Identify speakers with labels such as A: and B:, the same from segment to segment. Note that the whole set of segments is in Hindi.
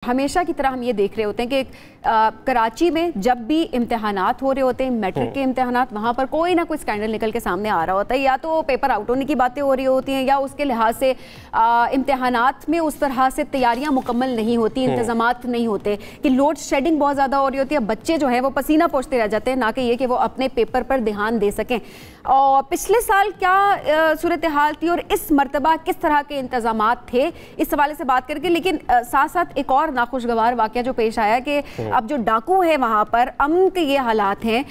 A: हमेशा की तरह हम ये देख रहे होते हैं कि कराची में जब भी इम्तिहानात हो रहे होते हैं, मैट्रिक के इम्तिहानात, वहाँ पर कोई ना कोई स्कैंडल निकल के सामने आ रहा होता है। या तो पेपर आउट होने की बातें हो रही होती हैं या उसके लिहाज से इम्तिहानात में उस तरह से तैयारियाँ मुकम्मल नहीं होती, इंतजामात नहीं होते, कि लोड शेडिंग बहुत ज़्यादा हो रही होती है। बच्चे जो हैं वो पसीना पोंछते रह जाते हैं, ना कि ये कि वो अपने पेपर पर ध्यान दे सकें। और पिछले साल क्या सूरत हाल थी और इस मरतबा किस तरह के इंतजामात थे, इस हवाले से बात करके। लेकिन साथ साथ एक और नाखुशगवार वाक़या जो पेश आया कि अब जो डाकू है वहाँ पर अमन के ये हालात हैं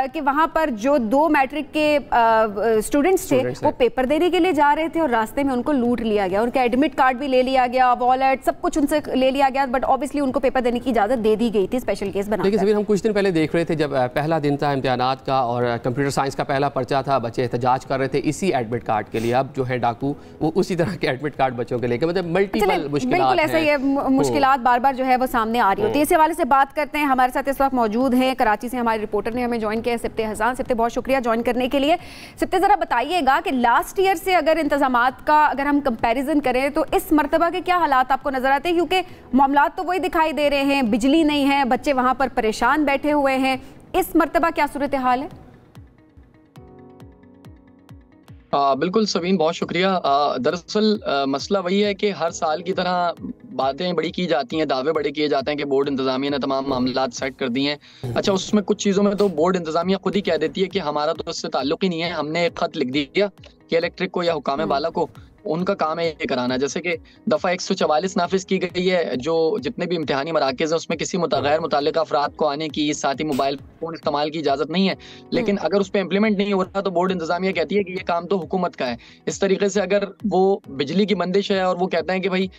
A: कि वहाँ पर जो 2 मैट्रिक के स्टूडेंट्स थे वो पेपर देने के लिए जा रहे थे और रास्ते में उनको लूट लिया गया। उनका एडमिट कार्ड भी ले लिया गया, वॉलेट सब कुछ उनसे ले लिया गया, बट ऑब्वियसली उनको पेपर देने की इजाज़त दे दी गई थी स्पेशल केस बना।
B: लेकिन हम कुछ दिन पहले देख रहे थे जब पहला दिन था इम्तिहानात का और कंप्यूटर साइंस का पहला पर्चा था, बच्चे एहतजाज कर रहे थे इसी एडमिट कार्ड के लिए। अब जो है डाकू वो उसी तरह के एडमिट कार्ड बच्चों के लेके, मतलब मल्टीपल मुश्किलात
A: ऐसा ही है, मुश्किलात बार बार जो है वो सामने आ रही होती है। इस हवाले से बात करते हैं। हमारे साथ इस वक्त मौजूद हैं कराची से हमारे रिपोर्टर ने हमें ज्वाइन किया, सिप्ते हसन। सिप्ते, बहुत शुक्रिया ज्वाइन करने के लिए। सिप्ते, ज़रा बताइएगा कि लास्ट ईयर से अगर इंतजामात का अगर हम कंपैरिजन करें तो इस मरतबा के क्या हालात आपको नजर आते हैं? क्योंकि मामलात तो वही दिखाई दे रहे हैं, बिजली नहीं है, बच्चे वहां पर परेशान बैठे हुए हैं। इस मरतबा क्या सूरत हाल है?
C: बिल्कुल सवीन, बहुत शुक्रिया। दरअसल मसला वही है कि हर साल की तरह बातें बड़ी की जाती हैं, दावे बड़े किए जाते हैं कि बोर्ड इंतजामिया ने तमाम मामलात सेट कर दिए हैं। अच्छा, उसमें कुछ चीज़ों में तो बोर्ड इंतजामिया खुद ही कह देती है कि हमारा तो इससे ताल्लुक ही नहीं है, हमने एक खत लिख दिया कि इलेक्ट्रिक को या हुकाम बाला को, उनका काम है ये कराना। जैसे कि दफ़ा 144 नाफिज की गई है, जो जितने भी इम्तिहानी मराकज़ हैं उसमें किसी गैर मुतल्लिका अफराद को आने की, साथ ही मोबाइल फ़ोन इस्तेमाल की इजाज़त नहीं है। लेकिन अगर उस पर इम्प्लीमेंट नहीं हो रहा तो बोर्ड इंतजामिया कहती है कि ये काम तो हुकूमत का है। इस तरीके से अगर वो बिजली की बंदिश है और वो कहते हैं कि भाई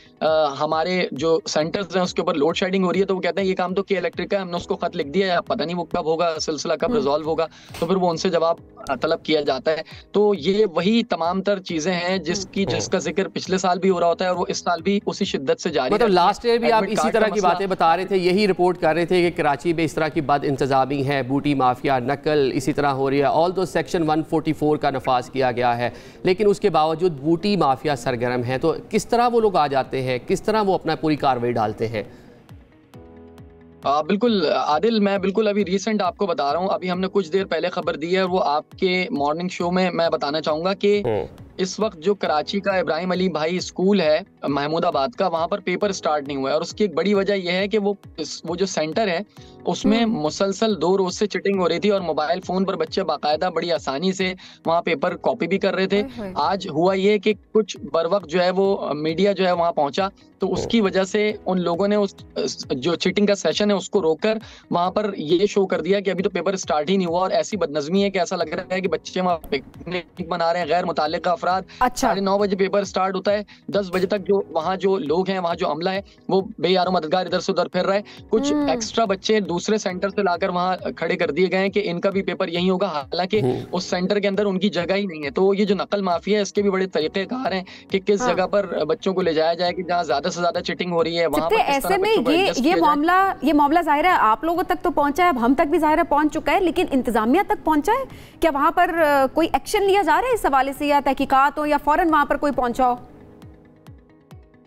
C: हमारे जो सेंटर्स हैं उसके ऊपर लोड शेडिंग हो रही है, तो वो कहते हैं ये काम तो के इलेक्ट्रिक का है, हमने उसको खत लिख दिया है, पता नहीं वो कब होगा, सिलसिला कब रिजॉल्व होगा, तो फिर वो उनसे जवाब तलब किया जाता है। तो ये वही तमाम तर चीज़ें हैं जिसका जिक्र पिछले साल भी हो रहा होता है और वो इस साल भी उसी शिद्दत से जारी है।
B: मतलब लास्ट ईयर भी आप इसी तरह की बातें बता रहे थे, यही रिपोर्ट कर रहे थे कि कराची में इस तरह की बद इंतजामी है, बूटी माफिया, नकल इसी तरह हो रही है। ऑल दो सेक्शन 144 का नफाज किया गया है, लेकिन उसके बावजूद बूटी माफिया सरगर्म है। तो किस तरह वो लोग आ जाते हैं, किस तरह वो अपना पूरी कार्रवाई डालते हैं?
C: बिल्कुल आदिल, मैं बिल्कुल अभी रिसेंट आपको बता रहा हूँ। अभी हमने कुछ देर पहले खबर दी है और वो आपके मॉर्निंग शो में मैं बताना चाहूँगा कि इस वक्त जो कराची का इब्राहिम अली भाई स्कूल है महमूदाबाद का, वहाँ पर पेपर स्टार्ट नहीं हुआ है। और उसकी एक बड़ी वजह यह है कि वो जो सेंटर है उसमें मुसलसल 2 रोज से चिटिंग हो रही थी और मोबाइल फोन पर बच्चे बाकायदा बड़ी आसानी से वहाँ पेपर कॉपी भी कर रहे थे। आज हुआ ये कि कुछ बर वक्त जो है वो मीडिया जो है वहाँ पहुंचा, तो उसकी वजह से उन लोगों ने उस जो चीटिंग का सेशन है उसको रोककर वहाँ पर ये शो कर दिया कि अभी तो पेपर स्टार्ट ही नहीं हुआ। और ऐसी बदनज़मी है कि ऐसा लग रहा है कि बच्चे वहाँ पिकनिक मना रहे हैं, गैर मुताल्लिका अफराद। 9:30 बजे पेपर स्टार्ट होता है, 10 बजे तक जो वहाँ जो लोग हैं, वहाँ जो अमला है वो बेयारो मददगार इधर से उधर फिर रहा है। कुछ एक्स्ट्रा बच्चे दूसरे सेंटर से लाकर वहाँ खड़े कर दिए गए हैं कि इनका भी पेपर यही होगा, हालांकि उस सेंटर के अंदर उनकी जगह ही नहीं है। तो ये जो नकल माफिया है इसके भी बड़े तरीकेकार हैं कि किस जगह पर बच्चों को ले जाया जाए कि जहाँ ज्यादा से ज्यादा चिटिंग हो रही है वहाँ पर।
A: ऐसे में ये मामला जाहिर है आप लोगों तक तो पहुंचा है, अब हम तक भी जाहिर है पहुंच चुका है, लेकिन इंतजामिया तक पहुंचा है क्या? वहां पर कोई एक्शन लिया जा रहा है इस हवाले से, या तहकीकात हो या फौरन वहां पर कोई पहुंचा हो?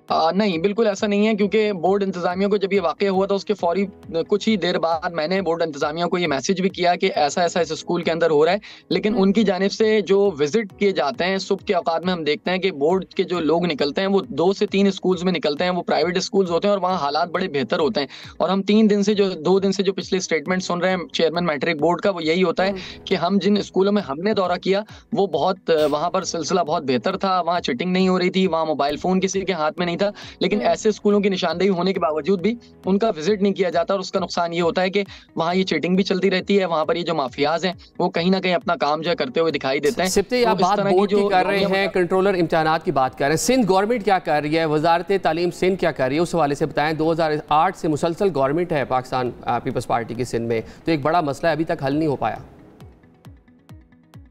C: नहीं, बिल्कुल ऐसा नहीं है, क्योंकि बोर्ड इंतजामिया को जब ये वाक़या हुआ था उसके फौरी कुछ ही देर बाद मैंने बोर्ड इंतजामिया को ये मैसेज भी किया कि ऐसा ऐसा इस स्कूल के अंदर हो रहा है। लेकिन उनकी जानिब से जो विजिट किए जाते हैं सुबह के औकात में, हम देखते हैं कि बोर्ड के जो लोग निकलते हैं वो 2 से 3 स्कूल्स में निकलते हैं। वो प्राइवेट स्कूल्स होते हैं और वहाँ हालात बड़े बेहतर होते हैं। और हम 2 दिन से जो पिछले स्टेटमेंट सुन रहे हैं चेयरमैन मैट्रिक बोर्ड का, वो यही होता है कि हम जिन स्कूलों में हमने दौरा किया वो बहुत वहाँ पर सिलसिला बहुत बेहतर था, वहाँ चिटिंग नहीं हो रही थी, वहाँ मोबाइल फोन किसी के हाथ में नहीं था। लेकिन ऐसे स्कूलों की निशानदेही होने के बावजूद भी उनका विजिट नहीं किया जाता और उसका नुकसान ये होता है कि वहाँ ये चीटिंग भी चलती रहती है। वहाँ पर ये जो माफियाज हैं वो कहीं ना कहीं अपना काम जो करते हुए दिखाई देते हैं।
B: सिप्ते, आप बात बोर्ड की कर रहे हैं, कंट्रोलर इम्तिहानात की बात कर रहे हैं, सिंध गवर्नमेंट क्या कर रही है, वजारत तालीम सिंध क्या कर रही है, उस हवाले से बताएं। 2008 से मुसलसल गवर्नमेंट है पाकिस्तान पीपल्स पार्टी की सिंध में, तो एक बड़ा मसला अभी तक हल नहीं हो पाया।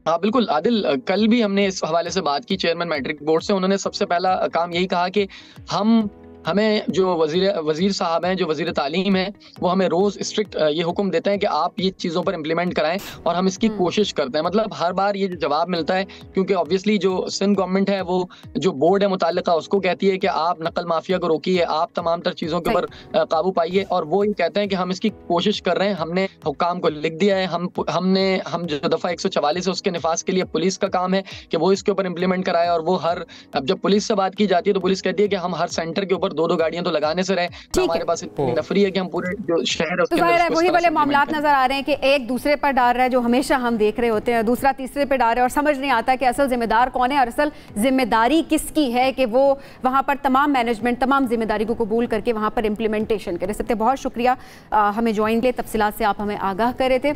C: हाँ बिल्कुल आदिल, कल भी हमने इस हवाले से बात की चेयरमैन मैट्रिक बोर्ड से। उन्होंने सबसे पहला काम यही कहा कि हम हमें जो वजीर साहब हैं, जो वजीर तालीम है, वो हमें रोज स्ट्रिक्ट ये हुक्म देते हैं कि आप ये चीज़ों पर इम्प्लीमेंट कराएं, और हम इसकी कोशिश करते हैं। मतलब हर बार ये जो जवाब मिलता है, क्योंकि ऑब्वियसली जो सिंध गवर्नमेंट है वो जो बोर्ड है मुताल्लिका उसको कहती है कि आप नकल माफिया को रोकिए, आप तमाम तर चीज़ों के ऊपर काबू पाइए, और वो ये कहते हैं कि हम इसकी कोशिश कर रहे हैं। हमने हुक्काम को लिख दिया है, हम जो दफ़ा 144 है उसके निफाज के लिए पुलिस का काम है कि वो इसके ऊपर इम्प्लीमेंट कराए। और वो अब जब पुलिस से बात की जाती है तो पुलिस कहती है कि हम हर सेंटर के ऊपर 2-2 गाड़ियां तो लगाने से रहे, हमारे पास इतनी नफरी है कि हम पूरे जो शहर है उसके अंदर
A: वही वाले मामलात नजर आ रहे हैं कि एक दूसरे पर डाल रहा है, जो हमेशा हम देख रहे होते हैं, दूसरा तीसरे पर डाल रहा है, और समझ नहीं आता कि असल जिम्मेदार कौन है और असल जिम्मेदारी किसकी है कि वो वहां पर तमाम मैनेजमेंट तमाम जिम्मेदारी को कबूल करके वहां पर इम्प्लीमेंटेशन करे। सबसे बहुत शुक्रिया हमें ज्वाइन के लिए, तफसीलात से आप हमें आगाह कर रहे थे।